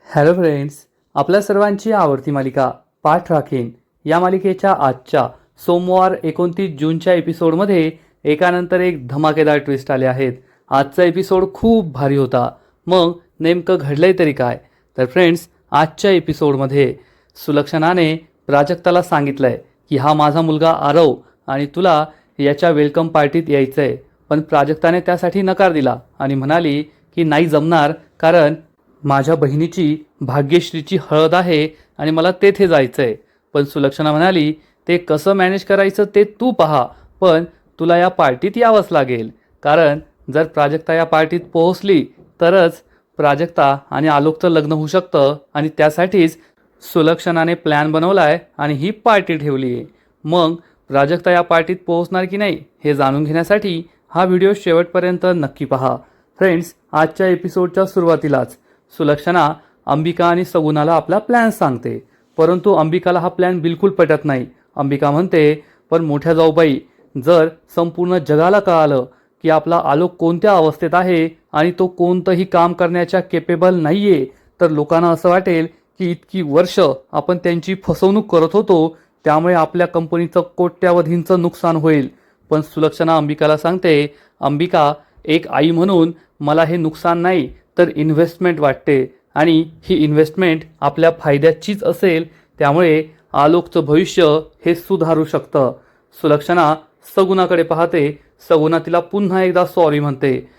Hello friends, आपल्या सर्वांची आवडती मालिका पाठ राखीन या मालिकेच्या आजच्या सोमवार 29 जूनच्या एपिसोडमध्ये एकानंतर एक धमाकेदार ट्विस्ट आले आहेत. आजचा एपिसोड खूप भारी होता. मग नेमकं घडलंय तरी काय? तर फ्रेंड्स, आजच्या एपिसोडमध्ये सुलक्षणाने प्राजक्ताला सांगितलंय की हा माझा मुलगा आरव आणि तुला याच्या वेलकम पार्टीत यायचं आहे. पण प्राजक्ताने त्यासाठी नकार दिला आणि म्हणाली की नाही जमणार, कारण माझ्या बहिणीची भाग्यश्रीची हळद आहे आणि मला तेथे जायचं आहे. पण सुलक्षणा म्हणाली ते कसं मॅनेज करायचं ते तू पहा, पण तुला या पार्टीत यावंच लागेल. कारण जर प्राजक्ता या पार्टीत पोहोचली तरच प्राजक्ता आणि आलोकचं लग्न होऊ शकतं आणि त्यासाठीच सुलक्षणाने प्लॅन बनवला आहे आणि ही पार्टी ठेवली आहे. मग प्राजक्ता या पार्टीत पोहोचणार की नाही हे जाणून घेण्यासाठी हा व्हिडिओ शेवटपर्यंत नक्की पहा. फ्रेंड्स, आजच्या एपिसोडच्या सुरुवातीलाच सुलक्षणा अंबिका आणि सगुणाला आपला प्लॅन सांगते, परंतु अंबिकाला हा प्लॅन बिलकुल पटत नाही. अंबिका म्हणते, पण मोठ्या जाऊबाई, जर संपूर्ण जगाला कळालं की आपला आलोक कोणत्या अवस्थेत आहे आणि तो कोणतंही काम करण्याच्या केपेबल नाहीये, तर लोकांना असं वाटेल की इतकी वर्ष आपण त्यांची फसवणूक करत होतो, त्यामुळे आपल्या कंपनीचं कोट्यावधींचं नुकसान होईल. पण सुलक्षणा अंबिकाला सांगते, अंबिका, एक आई म्हणून मला हे नुकसान नाही तर इन्व्हेस्टमेंट वाटते आणि ही इन्व्हेस्टमेंट आपल्या फायद्याचीच असेल, त्यामुळे आलोकचं भविष्य हे सुधारू शकतं. सुलक्षणा सगुणाकडे पाहते. सगुणा तिला पुन्हा एकदा सॉरी म्हणते.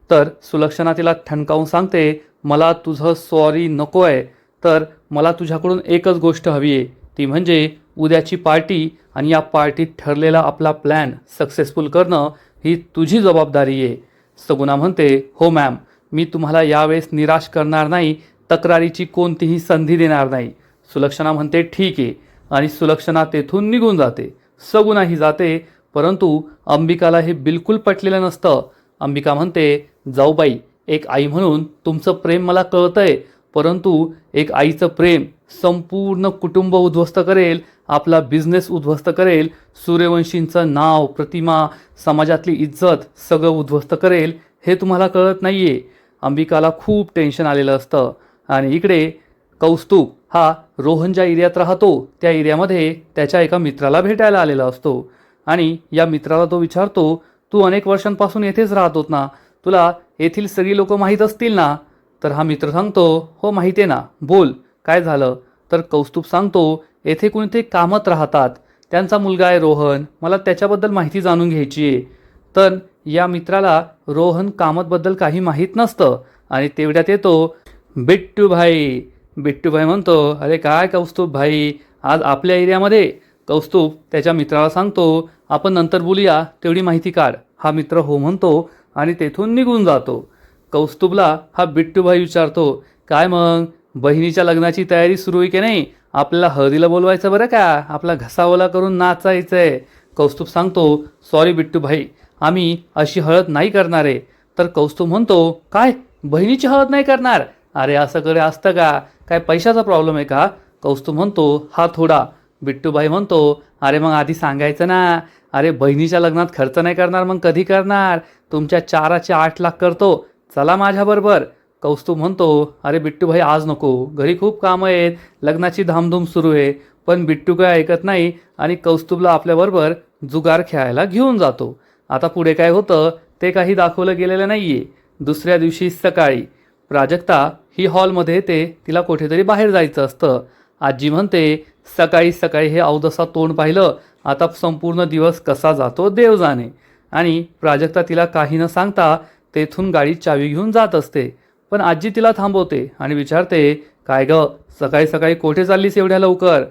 तर सुलक्षणा तिला ठणकावून सांगते, मला तुझं सॉरी नको आहे, तर मला तुझ्याकडून एकच गोष्ट हवी आहे, ती म्हणजे उद्याची पार्टी आणि या पार्टीत ठरलेला आपला प्लॅन सक्सेसफुल करणं ही तुझी जबाबदारी आहे. सगुणा म्हणते, हो मॅम, मी तुम्हाला यावेळेस निराश करणार नाही, तक्रारीची कोणतीही संधी देणार नाही. सुलक्षणा म्हणते ठीक आहे आणि सुलक्षणा तेथून निघून जाते. सगुणाही जाते, परंतु अंबिकाला हे बिलकुल पटलेलं नसतं. अंबिका म्हणते, जाऊबाई, एक आई म्हणून तुमचं प्रेम मला कळतंय, परंतु एक आईचं प्रेम संपूर्ण कुटुंब उद्ध्वस्त करेल, आपला बिझनेस उद्ध्वस्त करेल, सूर्यवंशींचं नाव, प्रतिमा, समाजातली इज्जत सगळं उद्ध्वस्त करेल, हे तुम्हाला कळत नाहीये. अंबिकाला खूप टेन्शन आलेलं असतं. आणि इकडे कौस्तुभ हा रोहन ज्या एरियात राहतो त्या एरियामध्ये त्याच्या एका मित्राला भेटायला आलेला असतो आणि या मित्राला तो विचारतो, तू अनेक वर्षांपासून येथेच राहतोस ना, तुला येथील सगळी लोक माहीत असतील ना? तर हा मित्र सांगतो, हो माहिती आहे ना, बोल काय झालं? तर कौस्तुभ सांगतो, येथे कोणते कामत राहतात, त्यांचा मुलगा आहे रोहन, मला त्याच्याबद्दल माहिती जाणून घ्यायची आहे. तर या मित्राला रोहन कामतबद्दल काही माहीत नसतं आणि तेवढ्यात येतो बिट्टू भाई. बिट्टू भाई म्हणतो, अरे काय कौस्तुभ भाई, आज आपल्या एरियामध्ये? कौस्तुभ त्याच्या मित्राला सांगतो, आपण नंतर बोलूया, तेवढी माहिती काढ. हा मित्र हो म्हणतो आणि तेथून निघून जातो. कौस्तुभला हा बिट्टू भाई विचारतो, काय मग बहिणीच्या लग्नाची तयारी सुरू आहे की नाही? आपल्याला हळदीला बोलवायचं बरं का, आपला घसा ओला करून नाचायचं आहे. कौस्तुभ सांगतो, सॉरी बिट्टू भाई, आम्ही अशी हळद नाही करणार आहे. तर कौस्तुभ म्हणतो, काय बहिणीची हळद नाही करणार? अरे असं कडे असतं का? काय पैशाचा प्रॉब्लेम आहे का? कौस्तुभ म्हणतो, हा थोडा. बिट्टूभाई म्हणतो, अरे मग आधी सांगायचं ना, अरे बहिणीच्या लग्नात खर्च नाही करणार मग कधी करणार? तुमच्या 4चे 8 लाख करतो, चला माझ्याबरोबर. कौस्तुभ म्हणतो, अरे बिट्टूभाई आज नको, घरी खूप कामं आहेत, लग्नाची धामधूम सुरू आहे. पण बिट्टू काय ऐकत नाही आणि कौस्तुभला आपल्याबरोबर जुगार खेळायला घेऊन जातो. आता पुढे काय होतं ते काही दाखवलं गेलेलं नाहीये. दुसऱ्या दिवशी सकाळी प्राजक्ता ही हॉलमध्ये येते, तिला कुठेतरी बाहेर जायचं असतं. आजी म्हणते, सकाळी सकाळी हे अवदसा तोंड पाहिलं, आता संपूर्ण दिवस कसा जातो देव जाणे. आणि प्राजक्ता तिला काही न सांगता तेथून गाडी चावी घेऊन जात असते. पण आजी तिला थांबवते आणि विचारते, काय ग, सकाळी सकाळी कोठे चाललीस एवढ्या लवकर?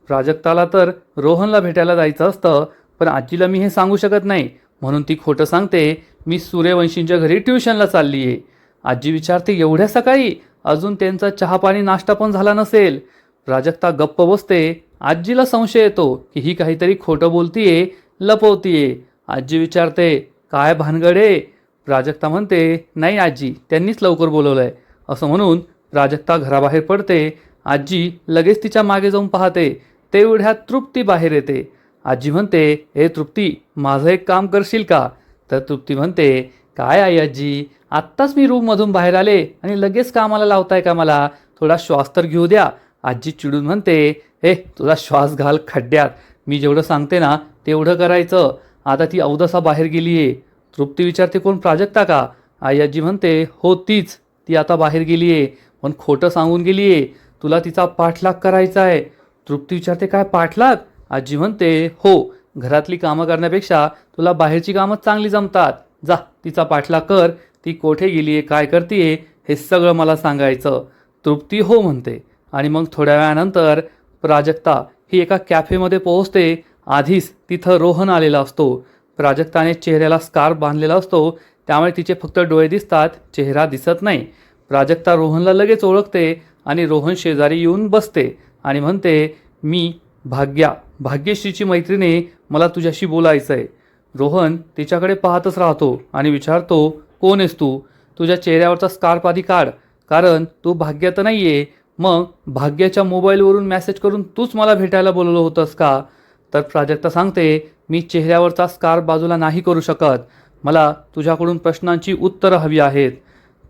प्राजक्ताला तर रोहनला भेटायला जायचं असतं, पण आजीला मी हे सांगू शकत नाही, म्हणून ती खोटं सांगते, मी सूर्यवंशींच्या घरी ट्युशनला चालली आहे. आजी विचारते, एवढ्या सकाळी? अजून त्यांचा चहापाणी नाश्ता पण झाला नसेल. प्राजक्ता गप्प बसते. आजीला संशय येतो की ही काहीतरी खोटं बोलतीये, लपवतीये. आजी विचारते, काय भानगडे? प्राजक्ता म्हणते, नाही आजी, त्यांनीच लवकर बोलवलंय. असं म्हणून प्राजक्ता घराबाहेर पडते. आजी लगेच तिच्या मागे जाऊन पाहते. तेवढ्यात तृप्ती बाहेर येते. आजी म्हणते, हे तृप्ती, माझं एक काम करशील का? तर तृप्ती म्हणते, काय आई आजी, आत्ताच मी रूममधून बाहेर आले आणि लगेच कामाला लावताय का मला? थोडा श्वास तर घेऊ द्या. आजी चिडून म्हणते, हे तुझा श्वास घाल खड्ड्यात. मी जेवढं सांगते ना तेवढं करायचं. आता ती अवदसा बाहेर गेली आहे. तृप्ती विचारते, कोण, प्राजक्ता का? आई आजी म्हणते, हो तीच. ती आता बाहेर गेली आहे, पण खोटं सांगून गेली आहे. तुला तिचा पाठलाग करायचा आहे. तृप्ती विचारते, काय पाठलाग? आजी म्हणते, हो, घरातली कामं करण्यापेक्षा तुला बाहेरची कामं चांगली जमतात. जा तिचा पाठलाग कर. ती कोठे गेली आहे, काय करते हे सगळं मला सांगायचं. तृप्ती हो म्हणते आणि मग थोड्या वेळानंतर प्राजक्ता ही एका कॅफेमध्ये पोहोचते. आधीच तिथं रोहन आलेला असतो. प्राजक्ताने चेहऱ्याला स्कार्फ बांधलेला असतो, त्यामुळे तिचे फक्त डोळे दिसतात, चेहरा दिसत नाही. प्राजक्ता रोहनला लगेच ओळखते आणि रोहन शेजारी येऊन बसते आणि म्हणते, मी भाग्यश्रीची मैत्रिणी, मला तुझ्याशी बोलायचं आहे. रोहन तिच्याकडे पाहतच राहतो आणि विचारतो, कोण आहेस तू? तुझ्या चेहऱ्यावरचा स्कार्फ आधी काढ, कारण तू भाग्य तर नाही आहे. मग भाग्याच्या मोबाईलवरून मेसेज करून तूच मला भेटायला बोलवलं होतंस का? तर प्राजक्ता सांगते, मी चेहऱ्यावरचा स्कार्फ बाजूला नाही करू शकत. मला तुझ्याकडून प्रश्नांची उत्तरं हवी आहेत.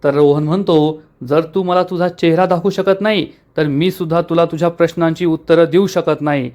तर रोहन म्हणतो, जर तू मला तुझा चेहरा दाखवू शकत नाही तर मी सुद्धा तुला तुझ्या प्रश्नांची उत्तरं देऊ शकत नाही.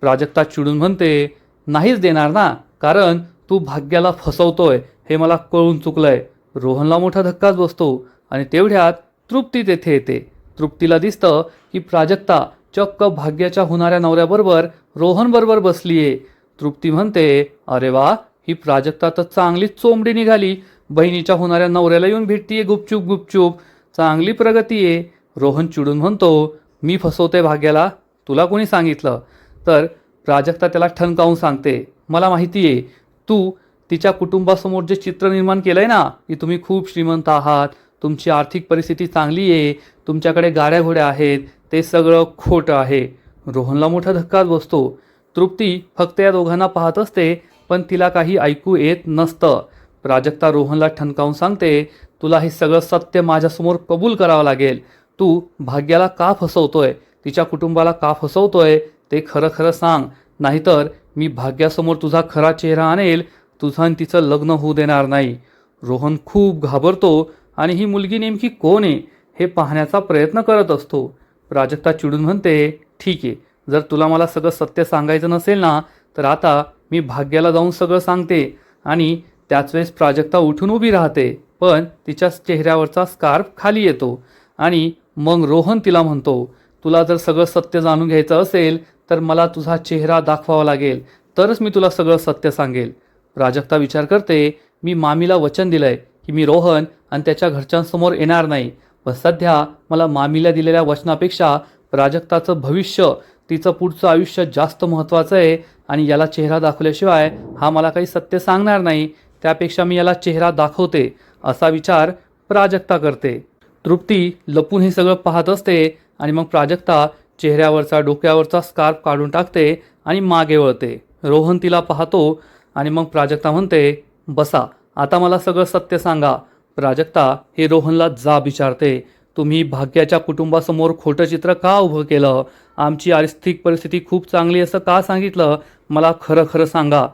प्राजक्ता चिडून म्हणते, नाहीच देणार ना, कारण तू भाग्याला फसवतोय हे मला कळून चुकलंय. रोहनला मोठा धक्काच बसतो आणि तेवढ्यात तृप्ती तेथे येते. तृप्तीला दिसतं की प्राजक्ता चक्क भाग्याच्या होणाऱ्या नवऱ्याबरोबर रोहनबरोबर बसलीये. तृप्ती म्हणते, अरे वा, ही प्राजक्ता तर चांगलीच चोंबडी निघाली. बहिणीच्या होणाऱ्या नवऱ्याला येऊन भेटतीये गुपचूप गुपचूप. चांगली प्रगती आहे. रोहन चिडून म्हणतो, मी फसवते भाग्याला? तुला कोणी सांगितलं? तर प्राजक्ता त्याला ठणकावून सांगते, मला माहिती आहे, तू तिच्या कुटुंबासमोर जे चित्र निर्माण केलंय ना, की तुम्ही खूप श्रीमंत आहात, तुमची आर्थिक परिस्थिती चांगली आहे, तुमच्याकडे गाड्या घोड्या आहेत, ते सगळं खोटं आहे. रोहनला मोठा धक्काच बसतो. तृप्ती फक्त या दोघांना पाहत असते, पण तिला काही ऐकू येत नसतं. प्राजक्ता रोहनला ठणकावून सांगते, तुला हे सगळं सत्य माझ्यासमोर कबूल करावं लागेल. तू भाग्याला का फसवतोय, तिच्या कुटुंबाला का फसवतोय, ते खरं खरं सांग, नाहीतर मी भाग्यासमोर तुझा खरा चेहरा आणेल. तुझं आणि तिचं लग्न होऊ देणार नाही. रोहन खूप घाबरतो आणि ही मुलगी नेमकी कोण आहे हे पाहण्याचा प्रयत्न करत असतो. प्राजक्ता चिडून म्हणते, ठीक आहे, जर तुला मला सगळं सत्य सांगायचं नसेल ना, तर आता मी भाग्याला जाऊन सगळं सांगते. आणि त्याच वेळेस प्राजक्ता उठून उभी राहते, पण तिच्या चेहऱ्यावरचा स्कार्फ खाली येतो आणि मग रोहन तिला म्हणतो, तुला जर सगळं सत्य जाणून घ्यायचं असेल तर मला तुझा चेहरा दाखवावा लागेल, तरच मी तुला सगळं सत्य सांगेल. प्राजक्ता विचार करते, मी मामीला वचन दिलंय की मी रोहन आणि त्याच्या घरच्यांसमोर येणार नाही, पण सध्या मला मामीला दिलेल्या वचनापेक्षा प्राजक्ताचं भविष्य, तिचं पुढचं आयुष्य जास्त महत्त्वाचं आहे आणि याला चेहरा दाखवल्याशिवाय हा मला काही सत्य सांगणार नाही. त्यापेक्षा मी याला चेहरा दाखवते, असा विचार प्राजक्ता करते. तृप्ती लपून हे सगळं पाहत असते आणि मग प्राजक्ता चेहऱ्यावरचा डोक्यावरचा स्कार्फ काढून टाकते आणि मागे वळते. रोहन तिला पाहतो आणि मग प्राजक्ता म्हणते, बसा, आता मला सगळं सत्य सांगा. प्राजक्ता हे रोहनला जाब विचारते, तुम्ही भाग्याच्या कुटुंबासमोर खोटं चित्र का उभं केलं? आमची आर्थिक परिस्थिती खूप चांगली असं का सांगितलं? मला खरं खरं सांगा.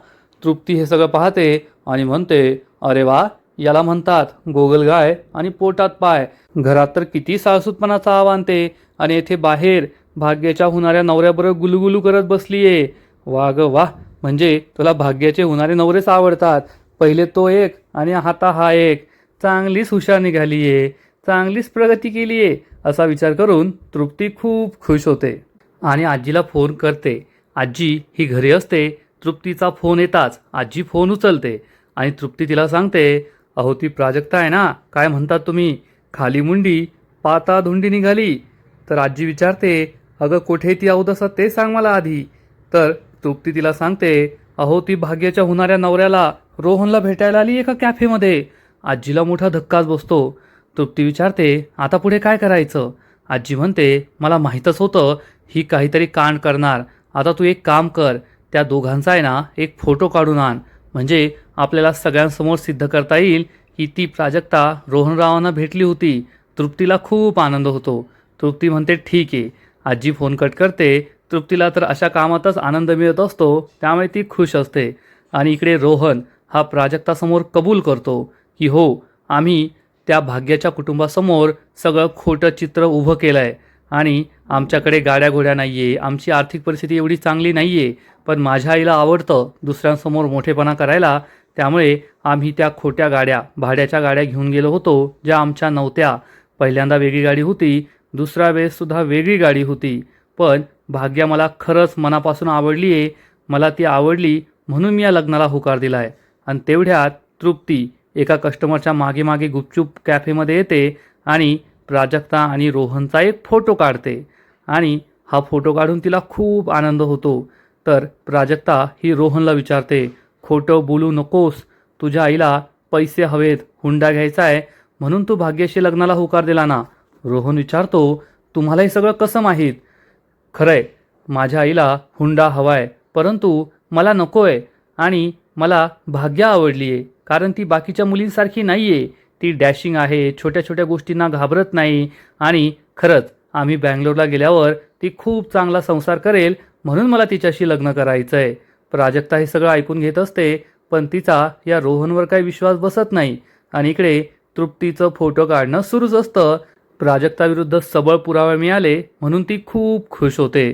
तृप्ती हे सगळं पाहते आणि म्हणते, अरे वा, याला म्हणतात गोगलगाय आणि पोटात पाय. घरात तर किती साळसूतपणाचा आव आणते आणि येथे बाहेर भाग्याच्या होणाऱ्या नवऱ्याबरोबर गुलुगुलू करत बसलीये. वा ग वा, म्हणजे तुला भाग्याचे होणारे नवरेच आवडतात. पहिले तो एक आणि आता हा एक. चांगलीच हुशार निघालीये, चांगलीच प्रगती केलीये, असा विचार करून तृप्ती खूप खुश होते आणि आजीला फोन करते. आजी ही घरी असते. तृप्तीचा फोन येताच आजी फोन उचलते आणि तृप्ती तिला सांगते, अहो ती प्राजक्ता आहे ना, काय म्हणतात तुम्ही, खाली मुंडी पाता धुंडी निघाली. तर आजी विचारते, अगं कुठे ती अवदसा ते सांग मला आधी. तर तृप्ती तिला सांगते, अहो ती भाग्याच्या होणाऱ्या नवऱ्याला रोहनला भेटायला आली एका कॅफेमध्ये. आजीला मोठा धक्काच बसतो. तृप्ती विचारते, आता पुढे काय करायचं? आजी म्हणते, मला माहीतच होतं ही काहीतरी कांड करणार. आता तू एक काम कर, त्या दोघांचा आहे ना एक फोटो काढून आण, म्हणजे आपल्याला सगळ्यांसमोर सिद्ध करता येईल की ती प्राजक्ता रोहनरावांना भेटली होती. तृप्तीला खूप आनंद होतो. तृप्ती म्हणते, ठीक आहे. आजी फोन कट करते. तृप्तीला तर अशा कामातच आनंद मिळत असतो, त्यामुळे ती खुश असते. आणि इकडे रोहन हा प्राजक्तासमोर कबूल करतो की हो, आम्ही त्या भाग्याच्या कुटुंबासमोर सगळं खोटं चित्र उभं केलं आहे आणि आमच्याकडे गाड्या घोड्या नाही आहे, आमची आर्थिक परिस्थिती एवढी चांगली नाही आहे, पण माझ्या आईला आवडतं दुसऱ्यांसमोर मोठेपणा करायला. त्यामुळे आम्ही त्या खोट्या गाड्या, भाड्याच्या गाड्या घेऊन गेलो होतो, ज्या आमच्या नव्हत्या. पहिल्यांदा वेगळी गाडी होती, दुसऱ्या वेळेससुद्धा वेगळी गाडी होती. पण भाग्या मला खरंच मनापासून आवडली आहे. मला ती आवडली म्हणून मी या लग्नाला होकार दिला आहे. आणि तेवढ्यात तृप्ती एका कस्टमरच्या मागे मागे गुपचूप कॅफेमध्ये येते आणि प्राजक्ता आणि रोहनचा एक फोटो काढते आणि हा फोटो काढून तिला खूप आनंद होतो. तर प्राजक्ता ही रोहनला विचारते, खोटं बोलू नकोस, तुझ्या आईला पैसे हवेत, हुंडा घ्यायचा आहे म्हणून तू भाग्याशी लग्नाला होकार दिला ना. रोहन विचारतो, तुम्हाला हे सगळं कसं माहीत? खरंय, माझ्या आईला हुंडा हवाय, परंतु मला नको आहे आणि मला भाग्या आवडली आहे, कारण ती बाकीच्या मुलींसारखी नाही आहे. ती डॅशिंग आहे, छोट्या छोट्या गोष्टींना घाबरत नाही आणि खरंच आम्ही बँगलोरला गेल्यावर ती खूप चांगला संसार करेल म्हणून मला तिच्याशी लग्न करायचं आहे. प्राजक्ता हे सगळं ऐकून घेत असते, पण तिचा या रोहनवर काही विश्वास बसत नाही आणि इकडे तृप्तीचं फोटो काढणं सुरूच असतं. प्राजक्ताविरुद्ध सबळ पुरावे मिळाले म्हणून ती खूप खुश होते.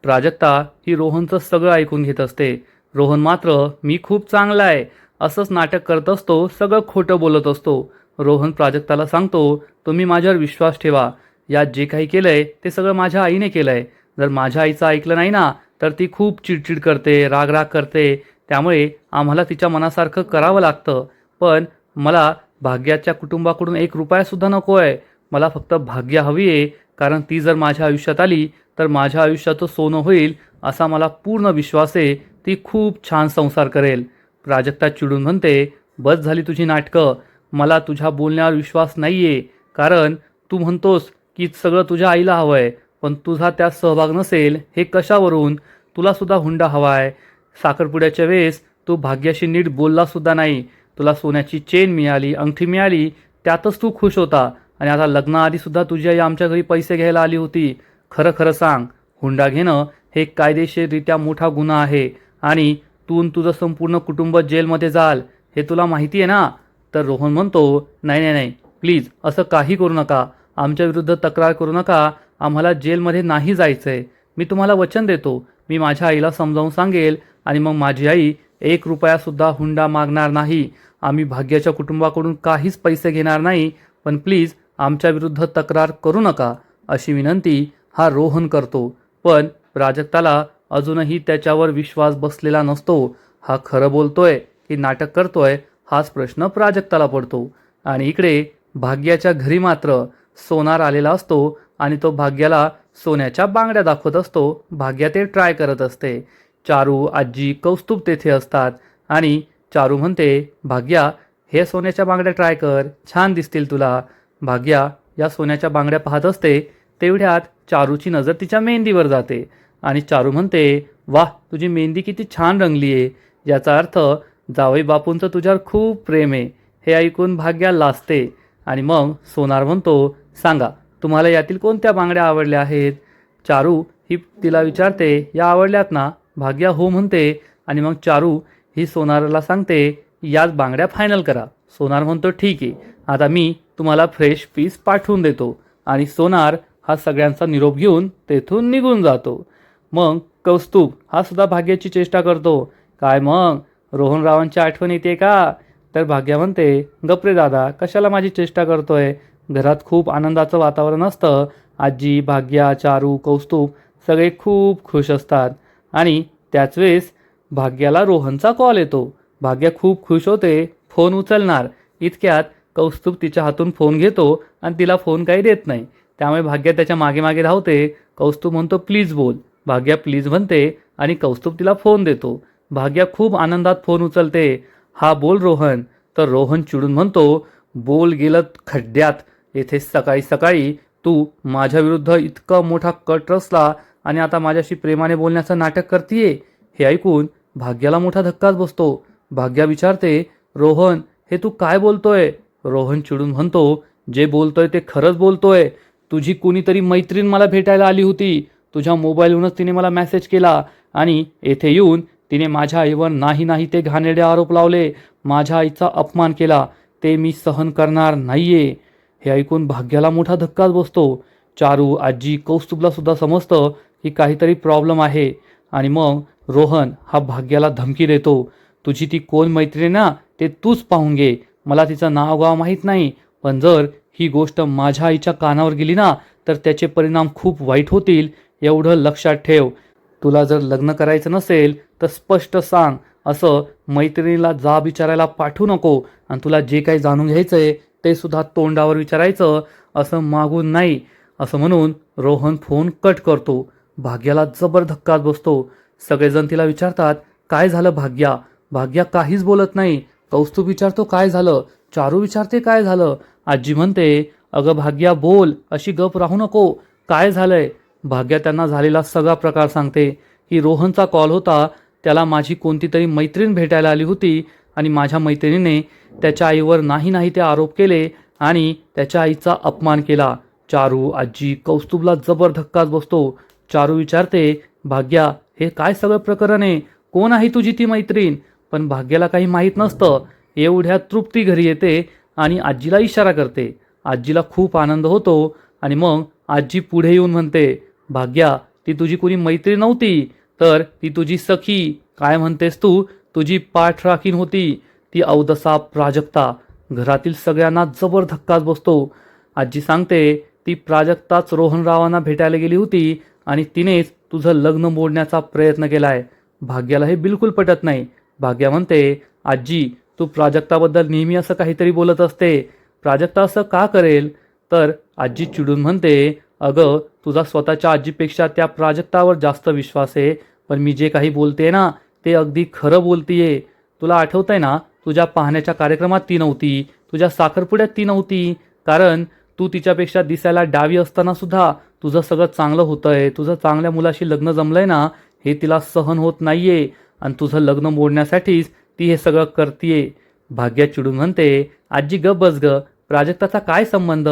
प्राजक्ता ही रोहनचं सगळं ऐकून घेत असते. रोहन मात्र मी खूप चांगला आहे असंच नाटक करत असतो, सगळं खोटं बोलत असतो. रोहन प्राजक्ताला सांगतो, तुम्ही माझ्यावर विश्वास ठेवा, यात जे काही केलं आहे ते सगळं माझ्या आईने केलं आहे. जर माझ्या आईचं ऐकलं नाही ना तर ती खूप चिडचिड करते, रागराग करते, त्यामुळे आम्हाला तिच्या मनासारखं करावं लागतं. पण मला भाग्याच्या कुटुंबाकडून 1 रुपयासुद्धा नको आहे. मला फक्त भाग्य हवी आहे, कारण ती जर माझ्या आयुष्यात आली तर माझ्या आयुष्याचं सोनं होईल असा मला पूर्ण विश्वास आहे. ती खूप छान संसार करेल. प्राजक्ता चिडून म्हणते, बस झाली तुझी नाटकं, मला तुझ्या बोलण्यावर विश्वास नाही आहे. कारण तू म्हणतोस की सगळं तुझ्या आईला हवं आहे, पण तुझा त्यात सहभाग नसेल हे कशावरून? तुलासुद्धा हुंडा हवा आहे. साखरपुड्याच्या वेळेस तू भाग्याशी नीट बोललासुद्धा नाही. तुला सोन्याची चेन मिळाली, अंगठी मिळाली, त्यातच तू खुश होता आणि आता लग्नाआधीसुद्धा तुझी आई आमच्या घरी पैसे घ्यायला आली होती. खरं खरं सांग, हुंडा घेणं हे कायदेशीररित्या मोठा गुन्हा आहे आणि तू तुझं संपूर्ण कुटुंब जेलमध्ये जाल, हे तुला माहिती आहे ना? तर रोहन म्हणतो, नाही नाही नाही, प्लीज असं काही करू नका, आमच्या विरुद्ध तक्रार करू नका, आम्हाला जेलमध्ये नाही जायचं आहे. मी तुम्हाला वचन देतो, मी माझ्या आईला समजावून सांगेल आणि मग माझी आई 1 रुपयासुद्धा हुंडा मागणार नाही. आम्ही भाग्याच्या कुटुंबाकडून काहीच पैसे घेणार नाही, पण प्लीज आमच्या विरुद्ध तक्रार करू नका, अशी विनंती हा रोहन करतो. पण प्राजक्ताला अजूनही त्याच्यावर विश्वास बसलेला नसतो. हा खरं बोलतोय की नाटक करतोय हाच प्रश्न प्राजक्ताला पडतो. आणि इकडे भाग्याच्या घरी मात्र सोनार आलेला असतो आणि तो भाग्याला सोन्याच्या बांगड्या दाखवत असतो. भाग्या ते ट्राय करत असते. चारू, आजी, कौस्तुभ तेथे असतात आणि चारू म्हणते, भाग्या हे सोन्याच्या बांगड्या ट्राय कर, छान दिसतील तुला. भाग्या या सोन्याच्या बांगड्या पाहत असते, तेवढ्यात चारूची नजर तिच्या मेहंदीवर जाते आणि चारू म्हणते, वाह, तुझी मेहंदी किती छान रंगली आहे, याचा अर्थ जावई बापूंचं तुझ्यावर खूप प्रेम आहे. हे ऐकून भाग्या लाजते आणि मग सोनार म्हणतो, सांगा तुम्हाला यातील कोणत्या बांगड्या आवडल्या आहेत? चारू ही तिला विचारते, या आवडल्यात ना? भाग्या हो म्हणते आणि मग चारू ही सोनारला सांगते, याच बांगड्या फायनल करा. सोनार म्हणतो, ठीक आहे, आता मी तुम्हाला फ्रेश पीस पाठवून देतो. आणि सोनार हा सगळ्यांचा निरोप घेऊन तेथून निघून जातो. मग कौस्तुभ हा सुद्धा भाग्याची चेष्टा करतो, काय मग रोहनरावांची आठवण येते का? तर भाग्या म्हणते, गप्रे दादा, कशाला माझी चेष्टा करतोय? घरात खूप आनंदाचं वातावरण असतं. आजी, भाग्या, चारू, कौस्तुभ सगळे खूप खुश असतात आणि त्याच वेळेस भाग्याला रोहनचा कॉल येतो. भाग्या खूप खुश होते, फोन उचलणार इतक्यात कौस्तुभ तिच्या हातून फोन घेतो आणि तिला फोन काही देत नाही. त्यामुळे भाग्या त्याच्या मागे मागे धावते. कौस्तुभ म्हणतो, प्लीज बोल. भाग्या प्लीज म्हणते आणि कौस्तुभ तिला फोन देतो. भाग्या खूप आनंदात फोन उचलते, हा बोल रोहन. तर रोहन चिडून म्हणतो, बोल गेलं खड्ड्यात, येथे सकाळी सकाळी तू माझ्या विरुद्ध इतका मोठा कट रचला आणि आता माझ्याशी प्रेमाने बोलण्याचं नाटक करतीये. हे ऐकून भाग्याला मोठा धक्काच बसतो. भाग्या विचारते, रोहन हे तू काय बोलतोय? रोहन चिडून म्हणतो, जे बोलतोय ते खरंच बोलतोय. तुझी कोणीतरी मैत्रीण मला भेटायला आली होती. तुझ्या मोबाईलवरूनच तिने मला मेसेज केला आणि येथे येऊन तिने माझ्या आईवर नाही नाही ते घाणेरडे आरोप लावले, माझ्या आईचा अपमान केला. ते मी सहन करणार नाहीये. हे ऐकून भाग्याला मोठा धक्काच बसतो. चारू, आजी, कौस्तुभला सुद्धा समजतं की काहीतरी प्रॉब्लेम आहे. आणि मग रोहन हा भाग्याला धमकी देतो, तुझी ती कोण मैत्रीण ना ते तूच पाहून घे. मला तिचं नाव गाव माहीत नाही, पण जर ही गोष्ट माझ्या आईच्या कानावर गेली ना तर त्याचे परिणाम खूप वाईट होतील, एवढं लक्षात ठेव. तुला जर लग्न करायचं नसेल तर स्पष्ट सांग. असं मैत्रिणीला जाब विचारायला पाठवू नको. आणि तुला जे काही जाणून घ्यायचंय ते सुद्धा तोंडावर विचारायचं, असं मागून नाही. असं म्हणून रोहन फोन कट करतो. भाग्याला जबर धक्काच बसतो. सगळेजण तिला विचारतात, काय झालं भाग्या? भाग्या काहीच बोलत नाही. कौस्तुभ विचारतो, काय झालं? चारू विचारते, काय झालं? आजी म्हणते, अगं भाग्या बोल, अशी गप राहू नको, काय झालंय? भाग्या त्यांना झालेला सगळा प्रकार सांगते की रोहनचा कॉल होता, त्याला माझी कोणती तरी मैत्रीण भेटायला आली होती आणि माझ्या मैत्रिणीने त्याच्या आईवर नाही ते आरोप केले आणि त्याच्या आईचा अपमान केला. चारू, आजी, कौस्तुभला जबर धक्काच बसतो. चारू विचारते, भाग्या हे काय सगळं प्रकरण आहे? कोण आहे तुझी ती मैत्रीण? पण भाग्याला काही माहीत नसतं. एवढ्या तृप्ती घरी येते आणि आजीला इशारा करते. आजीला खूप आनंद होतो आणि मग आजी पुढे येऊन म्हणते, भाग्या ती तुझी कोणी मैत्रीण नव्हती, तर ती तुझी सखी. काय म्हणतेस तू? तुझी पाठराखीण होती ती अवदसा प्राजक्ता. घरातील सगळ्यांना जबर धक्काच बसतो. आजी सांगते, ती प्राजक्ताच रोहनरावांना भेटायला गेली होती आणि तिनेच तुझं लग्न मोडण्याचा प्रयत्न केलाय. भाग्याला हे बिलकुल पटत नाही. भाग्या म्हणते, आजी तू प्राजक्ताबद्दल नेहमी असं काहीतरी बोलत असते, प्राजक्ता असं का करेल? तर आजी चिडून म्हणते, अगं तुझा स्वतःच्या आजीपेक्षा त्या प्राजक्तावर जास्त विश्वास आहे, पण मी जे काही बोलते ना ते अगदी खरं बोलतीये. तुला आठवतंय ना, तुझ्या पाहण्याच्या कार्यक्रमात ती नव्हती, तुझ्या साखरपुड्यात ती नव्हती, कारण तू तिच्यापेक्षा दिसायला डावी असताना सुद्धा तुझं सगळं चांगलं होतंय, तुझं चांगल्या मुलाशी लग्न जमलंय ना, हे तिला सहन होत नाहीये आणि तुझं लग्न मोडण्यासाठीच ती हे सगळं करतीये. भाग्या चिडून म्हणते, आजी गप बस ग, प्राजक्ताचा काय संबंध?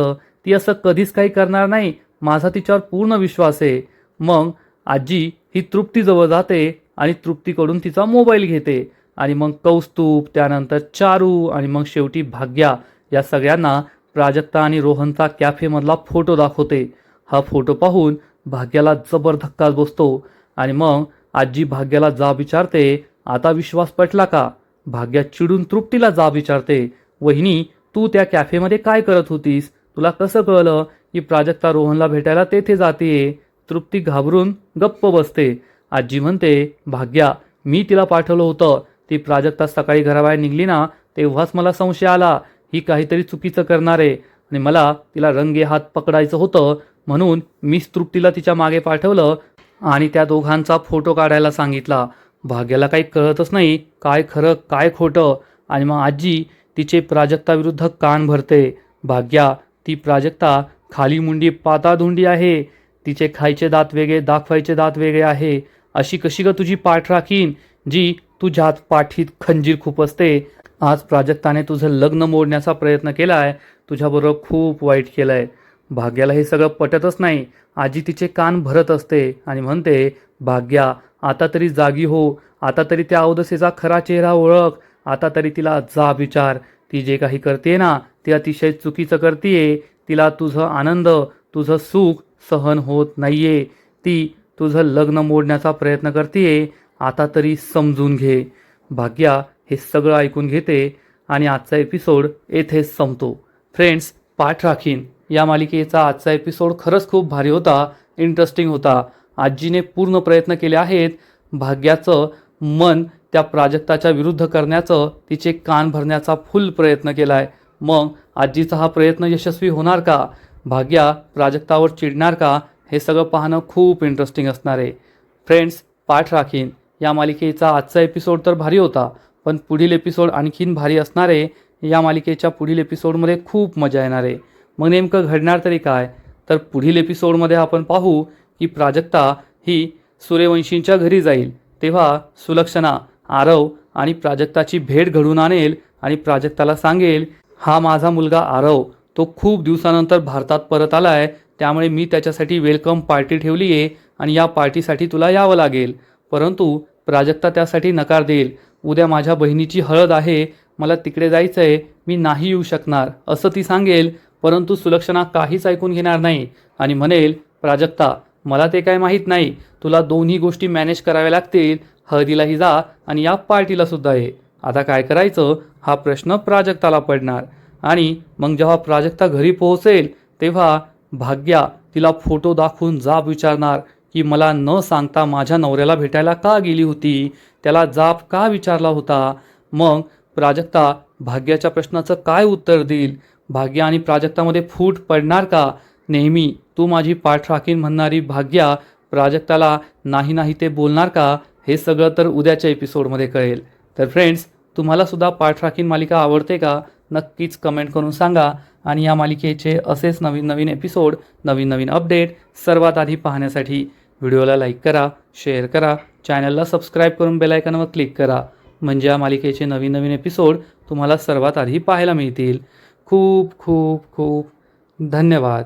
ती असं कधीच काही करणार नाही, माझा तिच्यावर पूर्ण विश्वास आहे. मग आजी ही तृप्तीजवळ जाते आणि तृप्तीकडून तिचा मोबाईल घेते आणि मग कौस्तुभ, त्यानंतर चारू आणि मग शेवटी भाग्या या सगळ्यांना प्राजक्ता आणि रोहनचा कॅफेमधला फोटो दाखवते. हा फोटो पाहून भाग्याला जबर धक्काच बसतो आणि मग आजी भाग्याला जाब विचारते, आता विश्वास पटला का? भाग्या चिडून तृप्तीला जाब विचारते, वहिनी तू त्या कॅफेमध्ये काय करत होतीस? तुला कसं कळलं की प्राजक्ता रोहनला भेटायला तेथे जातीये? तृप्ती घाबरून गप्प बसते. आजी म्हणते, भाग्या मी तिला पाठवलं होतं. ती प्राजक्ता सकाळी घराबाहेर निघली ना तेव्हाच मला संशय आला, ही काहीतरी चुकीचं करणार आहे आणि मला तिला रंगे हात पकडायचं होतं, म्हणून मीच तृप्तीला तिच्या मागे पाठवलं आणि त्या दोघांचा फोटो काढायला सांगितला. भाग्याला काही कळतच नाही काय खरं काय खोटं. आणि मग आजी तिचे प्राजक्ताविरुद्ध कान भरते. भाग्या ती प्राजक्ता खाली मुंडी पाताळधुंडी आहे, तिचे खायचे दात वेगळे, दाखवायचे दात वेगळे आहे. अशी कशी ग तुझी पाठ राखीन जी तुझ्यात पाठीत खंजीर खुपसते? आज प्राजक्ताने तुझं लग्न मोडण्याचा प्रयत्न केलाय, तुझ्याबरोबर खूप वाईट केलंय. भाग्याला हे सगळं पटतच नाही. आजी तिचे कान भरत असते आणि म्हणते, भाग्या आता तरी जागी हो, आता तरी त्या अवदसेचा खरा चेहरा ओळख, आता तरी तिला जाब विचार. ती जे काही करते ना ते अतिशय चुकीचं करतीये. तिला तुझं आनंद, तुझं सुख सहन होत नाहीये. ती तुझं लग्न मोडण्याचा प्रयत्न करतीये, आता तरी समजून घे. भाग्या हे सगळं ऐकून घेते आणि आजचा एपिसोड येथेच संपतो. फ्रेंड्स, पाठ राखीन या मालिकेचा आजचा एपिसोड खरंच खूप भारी होता, इंटरेस्टिंग होता. आजीने पूर्ण प्रयत्न केले आहेत भाग्याचं मन त्या प्राजक्ताच्या विरुद्ध करण्याचं, तिचे कान भरण्याचा फुल प्रयत्न केलाय. मग आजीचा हा प्रयत्न यशस्वी होणार का? भाग्या प्राजक्तावर चिडणार का? हे सगळं पाहणं खूप इंटरेस्टिंग असणार आहे. फ्रेंड्स, पाठ राखीन या मालिकेचा आजचा एपिसोड तर भारी होता, पण पुढील एपिसोड आणखीन भारी असणार आहे. या मालिकेच्या पुढील एपिसोडमध्ये खूप मजा येणार आहे. मग नेमकं घडणार तरी काय? तर पुढील एपिसोडमध्ये आपण पाहू की प्राजक्ता ही सूर्यवंशींच्या घरी जाईल, तेव्हा सुलक्षणा आरव आणि प्राजक्ताची भेट घडून आणेल आणि प्राजक्ताला सांगेल, हा माझा मुलगा आरव, तो खूप दिवसानंतर भारतात परत आलाय, त्यामुळे मी त्याच्यासाठी वेलकम पार्टी ठेवली आहे आणि या पार्टीसाठी तुला यावं लागेल. परंतु प्राजक्ता त्यासाठी नकार देईल. उद्या माझ्या बहिणीची हळद आहे, मला तिकडे जायचं आहे, मी नाही येऊ शकणार असं ती सांगेल. परंतु सुलक्षणा काहीच ऐकून घेणार नाही आणि म्हणेल, प्राजक्ता मला ते काय माहीत नाही, तुला दोन्ही गोष्टी मॅनेज कराव्या लागतील. हळदीलाही जा आणि या पार्टीला सुद्धा ये. आता काय करायचं हा प्रश्न प्राजक्ताला पडणार. आणि मग जेव्हा प्राजक्ता घरी पोहोचेल तेव्हा भाग्या तिला फोटो दाखवून जाब विचारणार की मला न सांगता माझ्या नवऱ्याला भेटायला का गेली होती, त्याला जाब का विचारला होता. मग प्राजक्ता भाग्याच्या प्रश्नाचं काय उत्तर देईल. भाग्या आणि प्राजक्तामध्ये फूट पडणार का. नेहमी तू माझी पाठ राखीन म्हणणारी भाग्या प्राजक्ताला नाही नाही ते बोलणार का, हे सगळं तर उद्याच्या एपिसोडमध्ये कळेल. तर फ्रेंड्स, तुम्हाला सुद्धा पाठ राखीन मालिका आवडते का, नक्कीच कमेंट करून सांगा. आणि या मालिकेचे असेच नवीन नवीन एपिसोड, नवीन नवीन अपडेट सर्वात आधी पाहण्यासाठी व्हिडिओला लाईक करा, शेअर करा, चॅनलला सबस्क्राईब करून बेल आयकॉनवर क्लिक करा. म्हणजे या मालिकेचे नवीन नवीन एपिसोड तुम्हाला सर्वात आधी पाहायला मिळतील. खूप खूप खूप धन्यवाद.